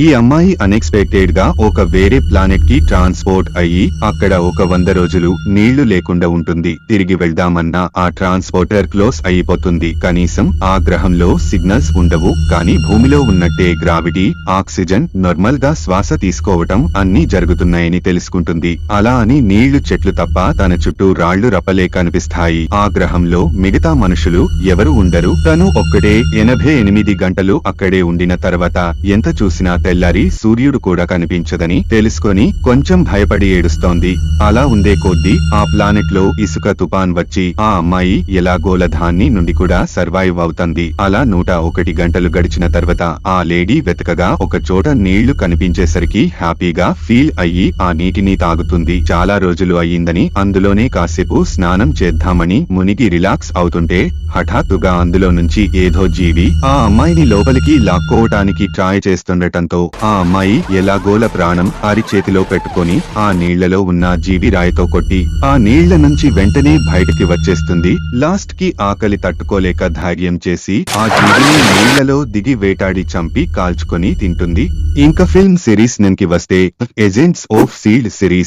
ఈ అమ్మాయి అన్ఎక్స్పెక్టెడ్ గా ఒక వేరే ప్లానెట్ కి ట్రాన్స్పోర్ట్ అయ్యి అక్కడ ఒక 100 రోజులు నీళ్లు లేకుండా ఉంటుంది. తిరిగి వెళ్దామన్నా ఆ ట్రాన్స్పోర్టర్ క్లోజ్ అయిపోతుంది. కనీసం ఆ గ్రహంలో సిగ్నల్స్ ఉండవు. కానీ భూమిలో ఉన్నట్టే గ్రావిటీ, ఆక్సిజన్, నార్మల్ గా శ్వాస తీసుకోవటం అన్నీ జరుగుతున్నాయని తెలుసుకుంటుంది. అలా అని నీళ్లు, చెట్లు తప్ప తన చుట్టూ రాళ్లు రప్పలే కనిపిస్తాయి. ఆ గ్రహంలో మిగతా మనుషులు ఎవరు ఉండరు. తను ఒక్కడే 88 గంటలు అక్కడే ఉండిన తర్వాత ఎంత చూసినా తెల్లారి సూర్యుడు కూడా కనిపించదని తెలుసుకొని కొంచెం భయపడి ఏడుస్తోంది. అలా ఉండే కొద్దీ ఆ ప్లానెట్ లో ఇసుక తుఫాన్ వచ్చి ఆ అమ్మాయి ఎలాగోలా దాన్ని నుండి కూడా సర్వైవ్ అవుతుంది. అలా 101 గంటలు గడిచిన తర్వాత ఆ లేడీ వెతకగా ఒక చోట నీళ్లు కనిపించేసరికి హ్యాపీగా ఫీల్ అయ్యి ఆ నీటిని తాగుతుంది. చాలా రోజులు అయ్యిందని అందులోనే కాసేపు స్నానం చేద్దామని మునిగి రిలాక్స్ అవుతుంటే హఠాత్తుగా అందులో నుంచి ఏదో జీవి ఆ అమ్మాయిని లోపలికి లాక్కోవటానికి ట్రై చేస్తుండటంతో ఆ అమ్మాయి ఎలాగోల ప్రాణం అరిచేతిలో పెట్టుకొని ఆ నీళ్లలో ఉన్న జీవి రాయితో కొట్టి ఆ నీళ్ల నుంచి వెంటనే బయటికి వచ్చేస్తుంది. లాస్ట్ కి ఆకలి తట్టుకోలేక ధైర్యం చేసి ఆ జీవిని నీళ్లలో దిగి వేటాడి చంపి కాల్చుకొని తింటుంది. ఇంకా ఫిల్మ్ సిరీస్ నుంచి వస్తే ఏజెంట్స్ ఆఫ్ షీల్డ్ సిరీస్